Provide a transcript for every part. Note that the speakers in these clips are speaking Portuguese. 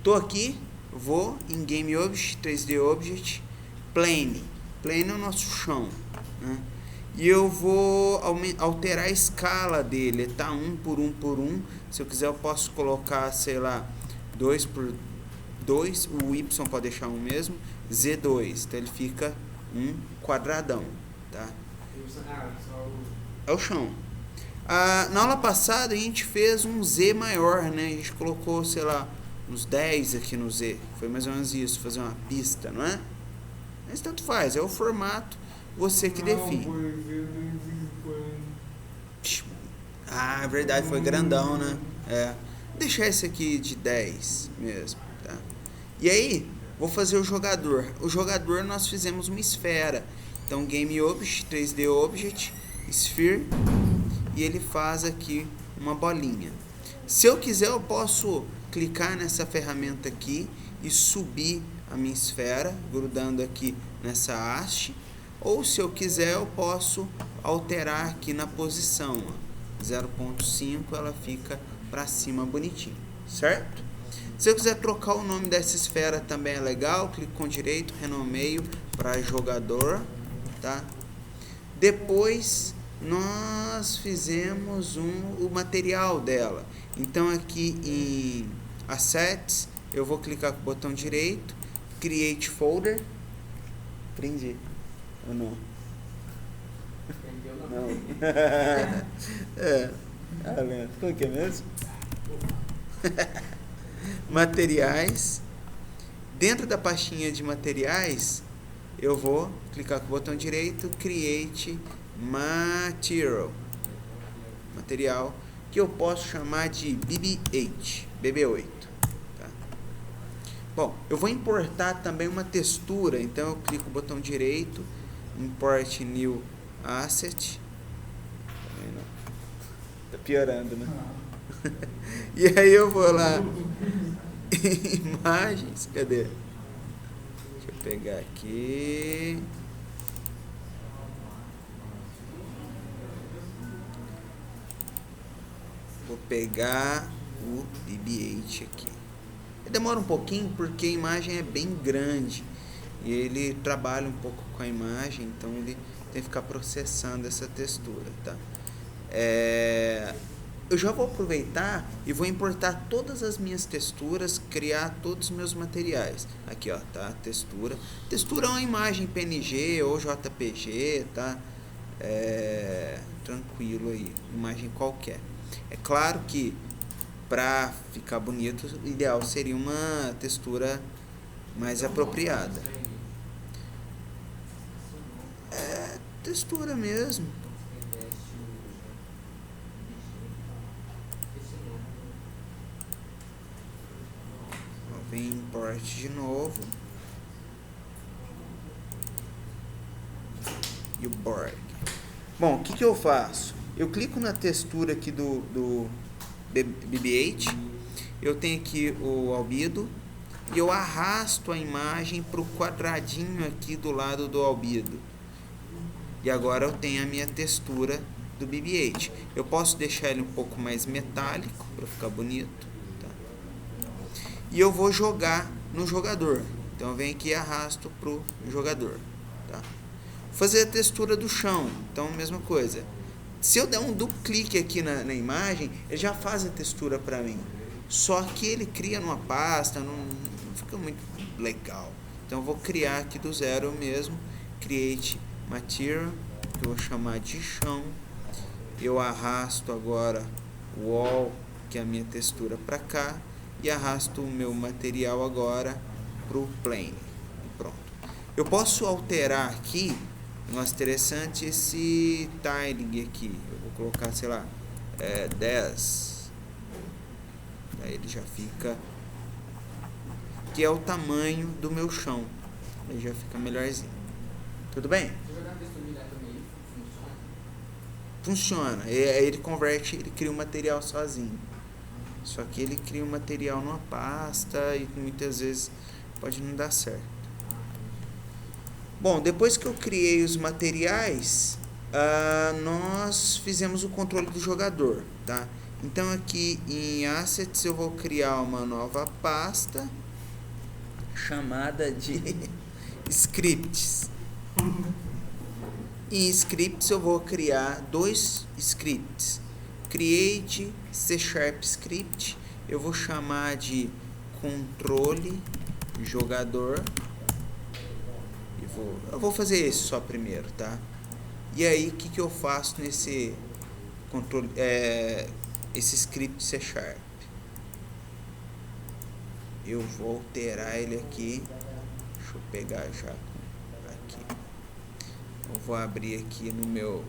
Tô aqui, vou em Game Object, 3D Object, Plane. Plane é o nosso chão, né? E eu vou alterar a escala dele, tá 1 por 1 por 1. Se eu quiser eu posso colocar, sei lá, 2 por 2, o Y pode deixar 1 mesmo, Z2, então ele fica um quadradão, tá? É o chão. Na aula passada a gente fez um Z maior, né? A gente colocou, sei lá, uns 10 aqui no Z. Foi mais ou menos isso, fazer uma pista, não é? Mas tanto faz, é o formato, você que define. Ah, é verdade, foi grandão, né? É. Vou deixar esse aqui de 10 mesmo, tá? E aí, vou fazer o jogador. O jogador nós fizemos uma esfera. Então, Game Object, 3D Object, Sphere, e ele faz aqui uma bolinha. Se eu quiser, eu posso clicar nessa ferramenta aqui e subir a minha esfera, grudando aqui nessa haste. Ou se eu quiser, eu posso alterar aqui na posição. 0.5 ela fica para cima bonitinho, certo? Se eu quiser trocar o nome dessa esfera também é legal, clico com direito, renomeio para jogador, tá? Depois nós fizemos o material dela. Então aqui em Assets, eu vou clicar com o botão direito, Create Folder. Prendi ou não? Não. Como que é mesmo? Materiais. Dentro da pastinha de materiais, eu vou clicar com o botão direito, Create Material, que eu posso chamar de BB8. Tá? Bom, eu vou importar também uma textura, então eu clico com o botão direito, Import New Asset. Tá piorando, né? E aí eu vou lá, imagens, cadê? Deixa eu pegar aqui. Vou pegar o BB8 aqui. Demora um pouquinho porque a imagem é bem grande e ele trabalha um pouco com a imagem, então ele tem que ficar processando essa textura, tá? Eu já vou aproveitar e vou importar todas as minhas texturas, criar todos os meus materiais. Aqui, ó, tá? Textura. Textura é uma imagem PNG ou JPG, tá? Tranquilo aí, imagem qualquer. É claro que para ficar bonito, o ideal seria uma textura mais apropriada. Textura mesmo. Vem import de novo. E o board. Bom, o que eu faço? Eu clico na textura aqui do BB8. Eu tenho aqui o albedo. E eu arrasto a imagem para o quadradinho aqui do lado do albedo. E agora eu tenho a minha textura do BB8. Eu posso deixar ele um pouco mais metálico para ficar bonito. E eu vou jogar no jogador. Então eu venho aqui e arrasto pro jogador, tá? Fazer a textura do chão. Então mesma coisa. Se eu der um duplo clique aqui na imagem, ele já faz a textura para mim. Só que ele cria numa pasta, não fica muito legal. Então eu vou criar aqui do zero mesmo. Create Material, que eu vou chamar de chão. Eu arrasto agora o wall, que é a minha textura, para cá. E arrasto o meu material agora para o plane. Pronto. Eu posso alterar aqui, negócio interessante, esse tiling aqui. Eu vou colocar, sei lá, 10. Aí ele já fica, que é o tamanho do meu chão. Aí já fica melhorzinho. Tudo bem? Funciona. Aí ele converte, ele cria um material sozinho. Só que ele cria um material numa pasta e muitas vezes pode não dar certo. Bom, depois que eu criei os materiais, nós fizemos o controle do jogador, tá? Então aqui em Assets eu vou criar uma nova pasta chamada de Scripts. Em Scripts eu vou criar dois scripts. Create C# Script, eu vou chamar de controle jogador. Eu vou fazer esse só primeiro, tá? E aí o que eu faço nesse controle, esse script C#? Eu vou alterar ele aqui. Deixa eu pegar já aqui. Eu vou abrir aqui no meu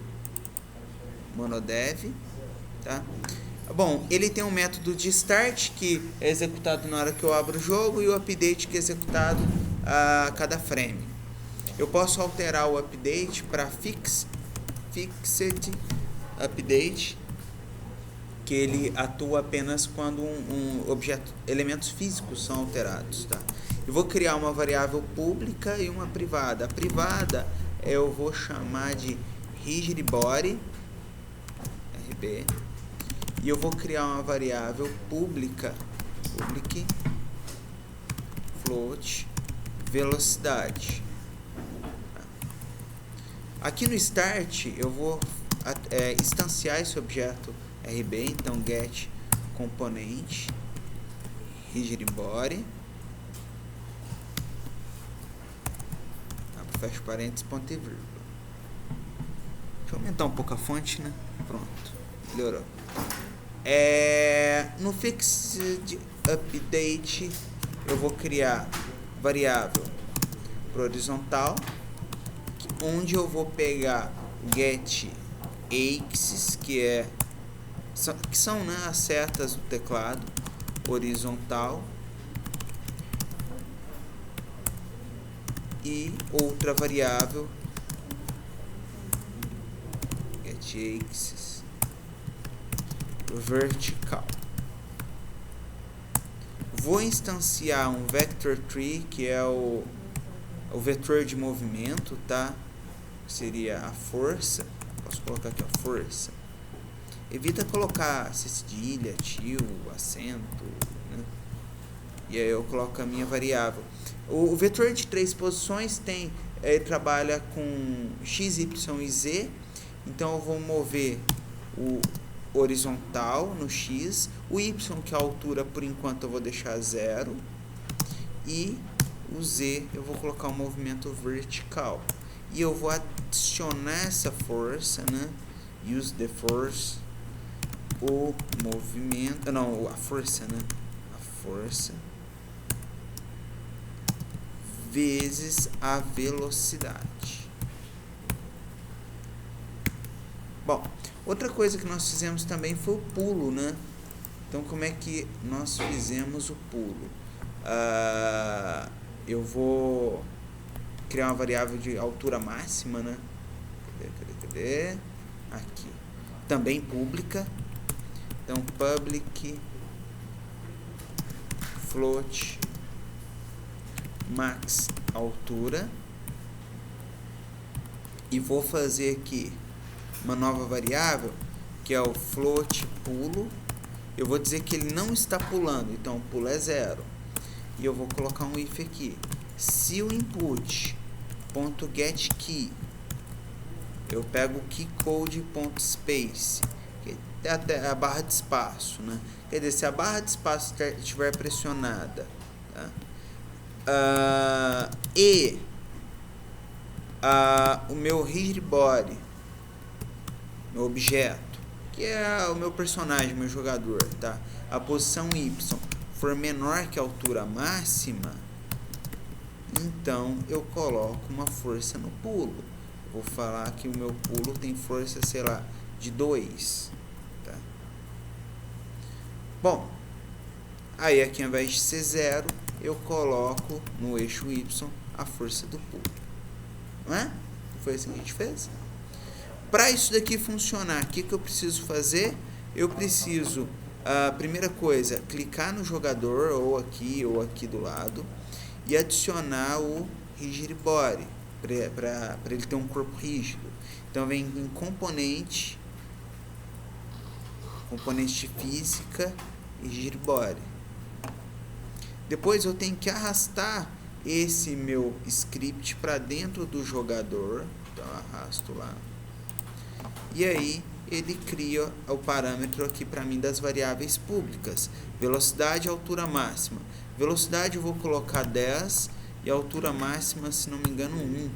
monodev, tá? Bom, ele tem um método de start que é executado na hora que eu abro o jogo e o update que é executado a cada frame. Eu posso alterar o update para fixed update, que ele atua apenas quando elementos físicos são alterados, tá? Eu vou criar uma variável pública e uma privada. A privada eu vou chamar de rigidBody, RB, e eu vou criar uma variável pública, public float velocidade. Aqui no start eu vou instanciar esse objeto RB, então get componente rigidBody, fecha parênteses, ponto e vírgula. Deixa eu aumentar um pouco a fonte, né? Pronto, melhorou. No fixed update eu vou criar variável pro horizontal, onde eu vou pegar get axis, que são né, as setas do teclado, horizontal, e outra variável get axis vertical. Vou instanciar um vector tree, que é o vetor de movimento, tá? Seria a força. Posso colocar aqui a força. Evita colocar cedilha, tio, acento, né? E aí eu coloco a minha variável. O vetor de 3 posições trabalha com x, y e z. Então eu vou mover o horizontal no x, o y, que é a altura, por enquanto eu vou deixar 0, e o z eu vou colocar um movimento vertical. E eu vou adicionar essa força, né? Use the force, o movimento, não, a força, né? A força vezes a velocidade. Bom, outra coisa que nós fizemos também foi o pulo, né? Então, como é que nós fizemos o pulo? Eu vou criar uma variável de altura máxima, né? Cadê? Aqui. Também pública. Então, public float max altura, e vou fazer aqui uma nova variável que é o float pulo. Eu vou dizer que ele não está pulando, então o pulo é 0, e eu vou colocar um if aqui. Se o input .get key, eu pego o keycode.space, que é até a barra de espaço, né? Quer dizer, se a barra de espaço estiver pressionada, tá? O meu rigidBody, meu objeto, que é o meu personagem, meu jogador, tá? A posição y for menor que a altura máxima, então eu coloco uma força no pulo. Vou falar que o meu pulo tem força, sei lá, de 2, tá? Bom, aí aqui ao invés de ser 0, eu coloco no eixo y a força do pulo. Não é? Foi assim que a gente fez? Para isso daqui funcionar, o que eu preciso fazer? Eu preciso, a primeira coisa, clicar no jogador, ou aqui do lado, e adicionar o rigidBody, para ele ter um corpo rígido. Então vem em componente, componentes de física e gyribody. Depois eu tenho que arrastar esse meu script para dentro do jogador. Então eu arrasto lá. E aí ele cria o parâmetro aqui para mim das variáveis públicas. Velocidade e altura máxima. Velocidade eu vou colocar 10 e a altura máxima, se não me engano, 1.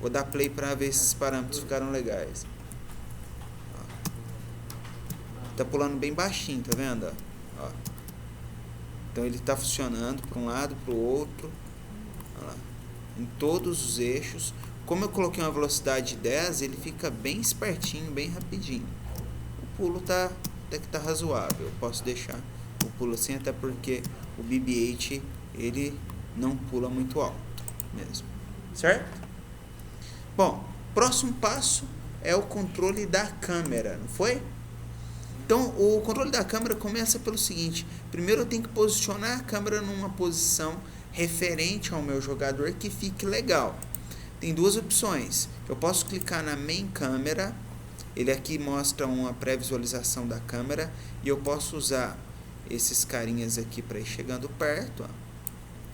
Vou dar play para ver se esses parâmetros ficaram legais. Tá pulando bem baixinho, tá vendo? Ó. Então ele está funcionando para um lado, para o outro. Olha lá. Em todos os eixos. Como eu coloquei uma velocidade de 10, ele fica bem espertinho, bem rapidinho. O pulo até que tá razoável. Eu posso deixar o pulo assim, até porque o BB-8 ele não pula muito alto mesmo. Certo? Bom, próximo passo é o controle da câmera, não foi? Então, o controle da câmera começa pelo seguinte. Primeiro eu tenho que posicionar a câmera numa posição referente ao meu jogador que fique legal. Tem duas opções. Eu posso clicar na main câmera. Ele aqui mostra uma pré-visualização da câmera. E eu posso usar esses carinhas aqui para ir chegando perto. Ó.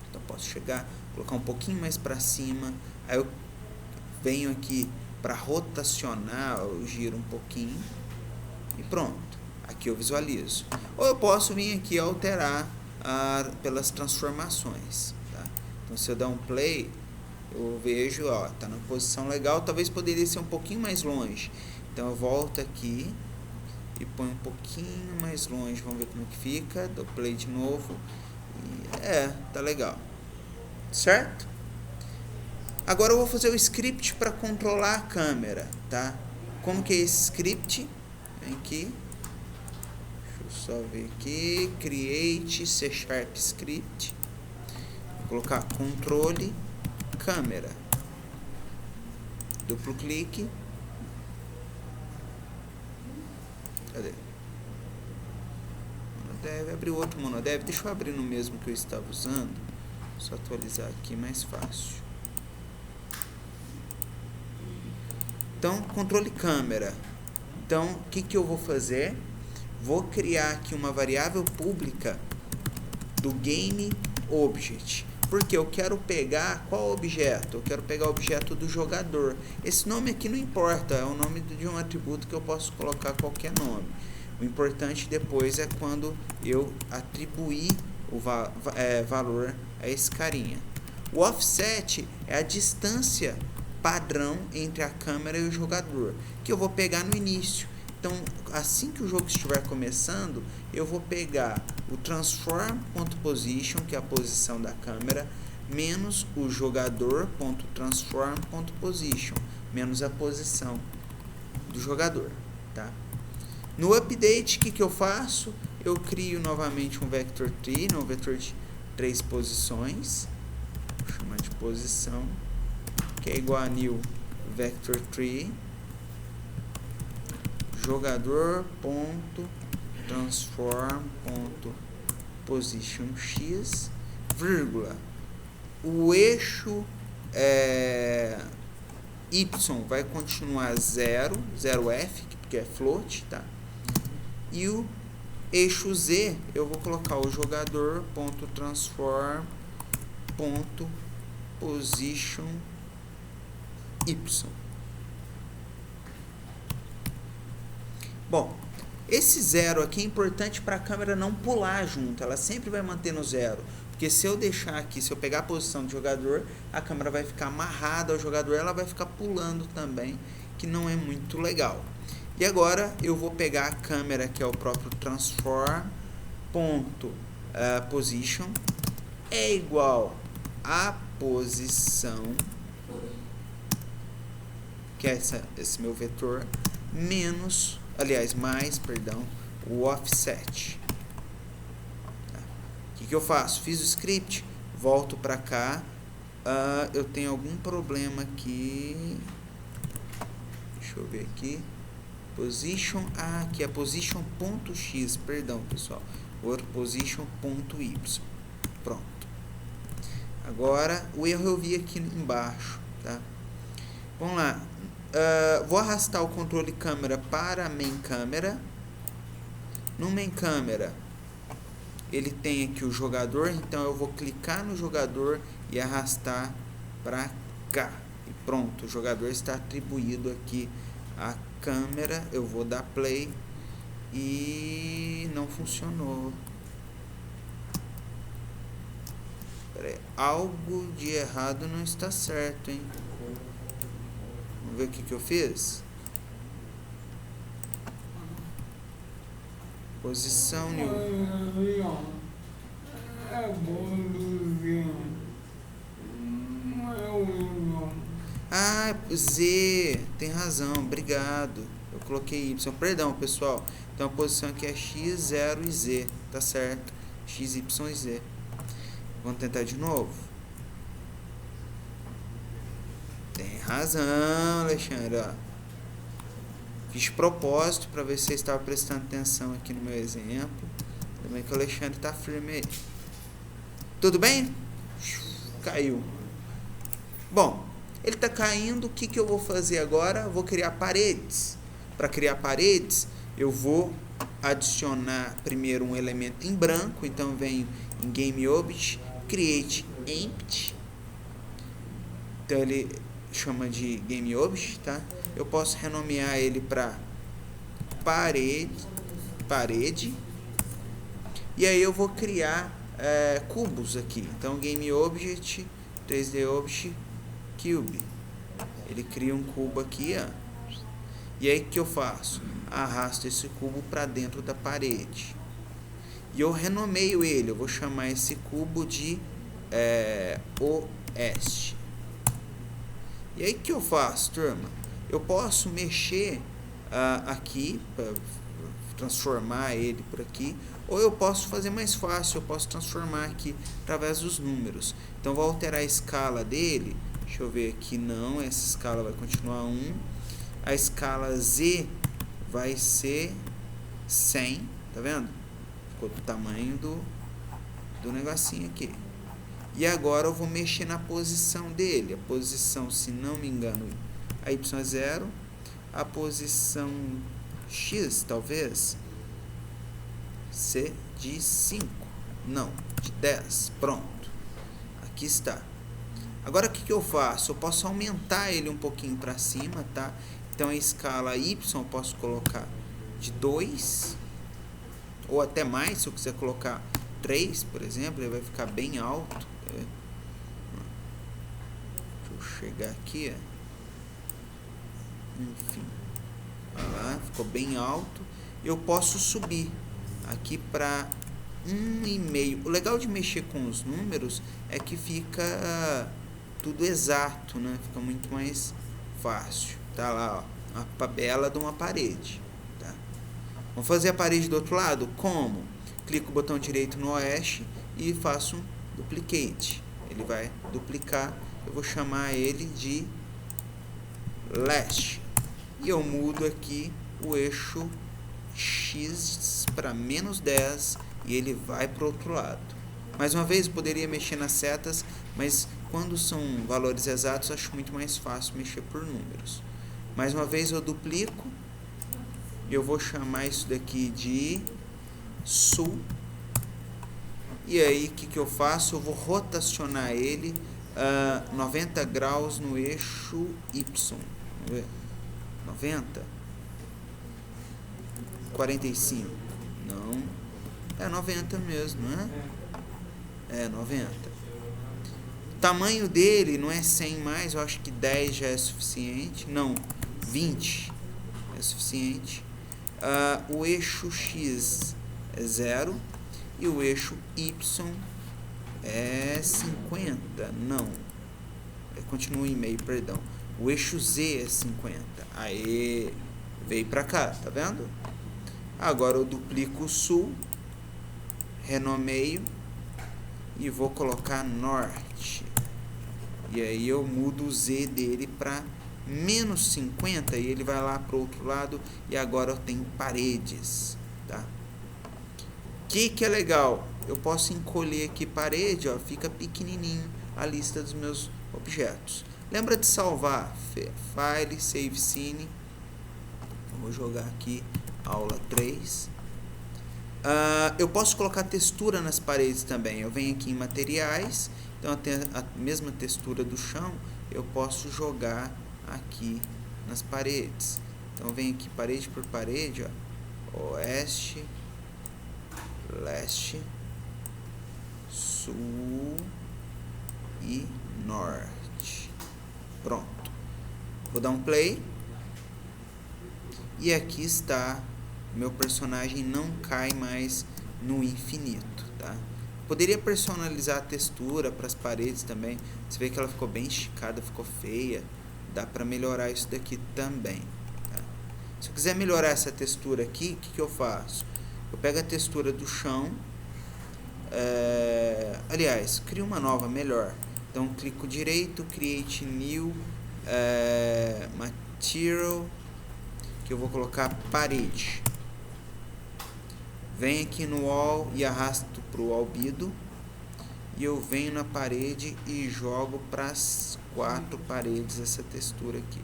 Então, posso chegar, colocar um pouquinho mais para cima. Aí eu venho aqui para rotacionar, eu giro um pouquinho. E pronto. Aqui eu visualizo. Ou eu posso vir aqui alterar pelas transformações. Tá? Então, se eu der um play, eu vejo, ó, tá na posição legal. Talvez poderia ser um pouquinho mais longe. Então, eu volto aqui e ponho um pouquinho mais longe. Vamos ver como que fica. Dou play de novo. E, tá legal. Certo? Agora eu vou fazer o script para controlar a câmera, tá? Como que é esse script? Vem aqui. Só ver aqui, create C# script, vou colocar controle câmera, duplo clique, cadê? Monodev, abrir outro monodev, deixa eu abrir no mesmo que eu estava usando, só atualizar aqui mais fácil. Então, controle câmera. Então, o que eu vou fazer? Vou criar aqui uma variável pública do GameObject. Porque eu quero pegar qual objeto? Eu quero pegar o objeto do jogador. Esse nome aqui não importa, é o nome de um atributo que eu posso colocar qualquer nome. O importante depois é quando eu atribuir o valor a esse carinha. O offset é a distância padrão entre a câmera e o jogador, que eu vou pegar no início. Então, assim que o jogo estiver começando, eu vou pegar o transform.position, que é a posição da câmera, menos o jogador.transform.position, menos a posição do jogador, tá? No update, o que eu faço? Eu crio novamente um vector tree, um vetor de 3 posições, vou chamar de posição, que é igual a new vector tree, jogador.transform.positionx, vírgula, o eixo y vai continuar 0f, porque é float, tá? E o eixo z eu vou colocar o jogador.transform.position y. Bom, esse 0 aqui é importante para a câmera não pular junto, ela sempre vai manter no 0, porque se eu deixar aqui, se eu pegar a posição do jogador, a câmera vai ficar amarrada ao jogador, ela vai ficar pulando também, que não é muito legal. E agora eu vou pegar a câmera, que é o próprio transform.position, é igual a posição, que é esse meu vetor, menos, aliás, mais, perdão, o offset. Tá. O que eu faço? Fiz o script, volto para cá, eu tenho algum problema aqui, deixa eu ver aqui, position, aqui é position.x, perdão pessoal, o outro position.y, pronto. Agora, o erro eu vi aqui embaixo, tá? Vamos lá. Vou arrastar o controle câmera para a main câmera. No main camera, ele tem aqui o jogador, então eu vou clicar no jogador e arrastar para cá. E pronto, o jogador está atribuído aqui à câmera. Eu vou dar play e não funcionou. Pera aí, algo de errado não está certo, hein? Vamos ver o que eu fiz. Posição new. Ah, Z, tem razão, obrigado. Eu coloquei Y, perdão pessoal. Então a posição aqui é X, 0 e Z, tá certo? X, Y e Z. Vamos tentar de novo. Tem razão, Alexandre, ó. Fiz propósito para ver se você estava prestando atenção aqui no meu exemplo. Também que o Alexandre tá firme aí. Tudo bem? Caiu. Bom, ele está caindo. O que eu vou fazer agora? Eu vou criar paredes. Para criar paredes, eu vou adicionar primeiro um elemento em branco. Então, eu venho em Game Object, Create Empty. Então, ele chama de Game Object, tá? Eu posso renomear ele para parede. E aí eu vou criar cubos aqui. Então, Game Object, 3D Object, Cube. Ele cria um cubo aqui, ó. E aí o que eu faço? Arrasto esse cubo para dentro da parede. E eu renomeio ele. Eu vou chamar esse cubo de Oeste. E aí o que eu faço, turma? Eu posso mexer aqui, para transformar ele por aqui, ou eu posso fazer mais fácil, eu posso transformar aqui através dos números. Então, vou alterar a escala dele. Deixa eu ver aqui, não, essa escala vai continuar 1. A escala Z vai ser 100, tá vendo? Ficou do tamanho do negocinho aqui. E agora eu vou mexer na posição dele. A posição, se não me engano, a Y é 0. A posição X, talvez, ser de 5. Não, de 10. Pronto. Aqui está. Agora, o que eu faço? Eu posso aumentar ele um pouquinho para cima, tá? Então, a escala Y eu posso colocar de 2. Ou até mais, se eu quiser colocar 3, por exemplo, ele vai ficar bem alto. Deixa eu chegar aqui, ó. Enfim, olha lá, ficou bem alto. Eu posso subir aqui para 1,5. O legal de mexer com os números é que fica tudo exato, né? Fica muito mais fácil. Tá lá, ó, a tabela de uma parede, tá? Vamos fazer a parede do outro lado? Como? Clico o botão direito no Oeste e faço um Duplicate. Ele vai duplicar. Eu vou chamar ele de Leste. E eu mudo aqui o eixo X para -10 e ele vai para o outro lado. Mais uma vez, eu poderia mexer nas setas, mas quando são valores exatos, acho muito mais fácil mexer por números. Mais uma vez, eu duplico e eu vou chamar isso daqui de Sul. E aí, o que eu faço? Eu vou rotacionar ele 90 graus no eixo Y. Vamos ver. 90, 45, não, é 90 mesmo, né? É 90. O tamanho dele não é 100 mais, eu acho que 10 já é suficiente, não, 20 é suficiente. O eixo X é 0 e o eixo Y é 50, não, continua em meio, perdão. O eixo Z é 50. Aí veio para cá, tá vendo? Agora eu duplico o Sul, renomeio e vou colocar Norte. E aí eu mudo o Z dele para -50 e ele vai lá pro outro lado e agora eu tenho paredes, tá? Que é legal? Eu posso encolher aqui parede, ó, fica pequenininho a lista dos meus objetos. Lembra de salvar, File, Save Scene. Vou jogar aqui aula 3. Eu posso colocar textura nas paredes também. Eu venho aqui em materiais, então a mesma textura do chão eu posso jogar aqui nas paredes. Então eu venho aqui parede por parede, ó, oeste, leste, sul e norte. Pronto. Vou dar um play. E aqui está, meu personagem não cai mais no infinito, tá? Poderia personalizar a textura para as paredes também. Você vê que ela ficou bem esticada, ficou feia. Dá para melhorar isso daqui também, tá? Se eu quiser melhorar essa textura aqui, o que eu faço? Eu pego a textura do chão, aliás, crio uma nova melhor. Então clico direito, Create New Material, que eu vou colocar parede. Venho aqui no Wall e arrasto para o albedo. E eu venho na parede e jogo para as 4 paredes essa textura aqui.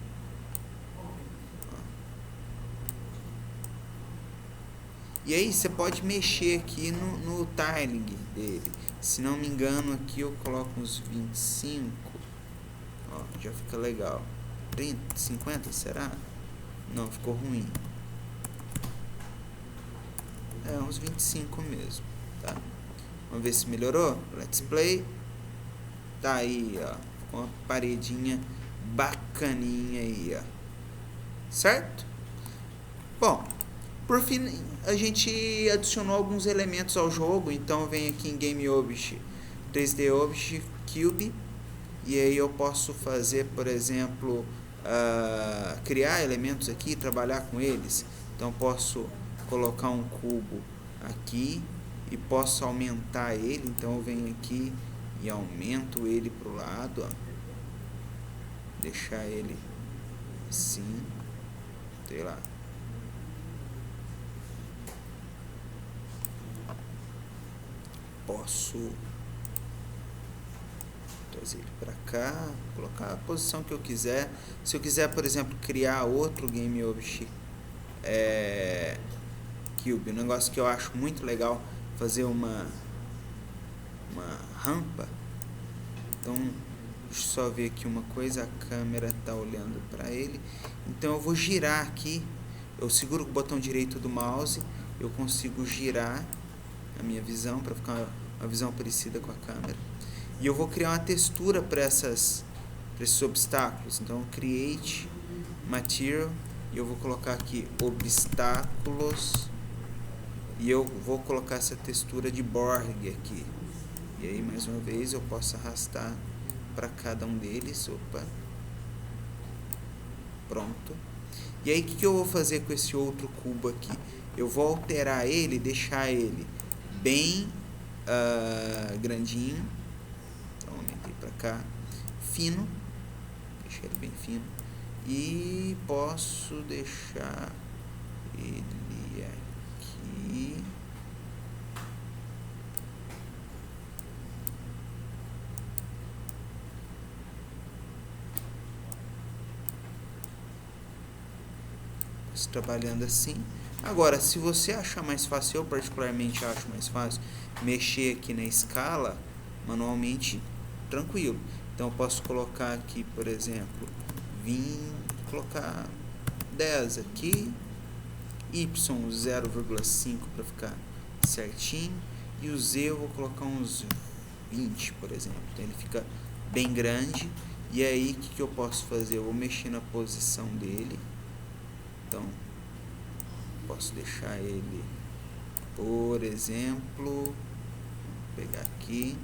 E aí você pode mexer aqui no tiling dele. Se não me engano, aqui eu coloco uns 25. Ó, já fica legal. 30, 50, será? Não, ficou ruim. É, uns 25 mesmo, tá? Vamos ver se melhorou? Let's play. Tá aí, ó. Com uma paredinha bacaninha aí, ó. Certo? Bom, por fim, a gente adicionou alguns elementos ao jogo. Então eu venho aqui em Game Object, 3D Object, Cube. E aí eu posso fazer, por exemplo, criar elementos aqui, trabalhar com eles. Então posso colocar um cubo aqui e posso aumentar ele. Então eu venho aqui e aumento ele para o lado, ó. Deixar ele assim, sei lá. Posso trazer ele para cá, colocar a posição que eu quiser. Se eu quiser, por exemplo, criar outro Game Object Cube, um negócio que eu acho muito legal, fazer uma rampa. Então, deixa eu só ver aqui uma coisa, a câmera está olhando para ele. Então eu vou girar aqui, eu seguro com o botão direito do mouse, eu consigo girar a minha visão para ficar uma visão parecida com a câmera. E eu vou criar uma textura para esses obstáculos. Então, Create Material, e eu vou colocar aqui obstáculos, e eu vou colocar essa textura de Borg aqui. E aí, mais uma vez, eu posso arrastar para cada um deles. Opa. Pronto. E aí, o que eu vou fazer com esse outro cubo aqui? Eu vou alterar ele, deixar ele bem grandinho. Então, aumentei para cá. Fino. Deixar ele bem fino. E posso deixar ele aqui. Trabalhando assim. Agora, se você achar mais fácil, eu particularmente acho mais fácil mexer aqui na escala manualmente, tranquilo. Então eu posso colocar aqui, por exemplo, colocar 10 aqui, y 0,5 para ficar certinho, e o z eu vou colocar uns 20, por exemplo. Então ele fica bem grande. E aí o que eu posso fazer? Eu vou mexer na posição dele. Então, posso deixar ele, por exemplo, vou pegar aqui,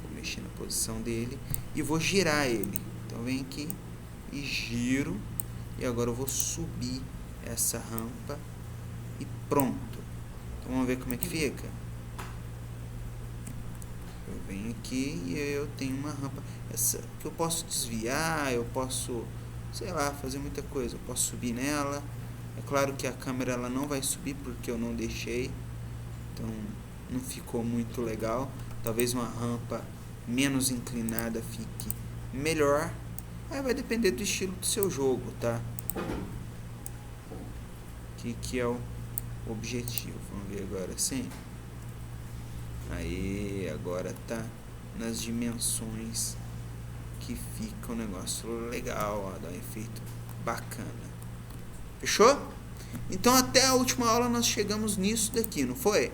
vou mexer na posição dele e vou girar ele. Então, vem aqui e giro, e agora eu vou subir essa rampa e pronto. Então, vamos ver como é que fica. Eu venho aqui e eu tenho uma rampa essa que eu posso desviar, eu posso, sei lá, fazer muita coisa. Eu posso subir nela. É claro que a câmera ela não vai subir porque eu não deixei, então não ficou muito legal. Talvez uma rampa menos inclinada fique melhor. Aí vai depender do estilo do seu jogo, tá? O que é o objetivo. Vamos ver agora sim. Aí, agora tá nas dimensões que fica um negócio legal, ó, dá um efeito bacana. Fechou? Então até a última aula nós chegamos nisso daqui, não foi?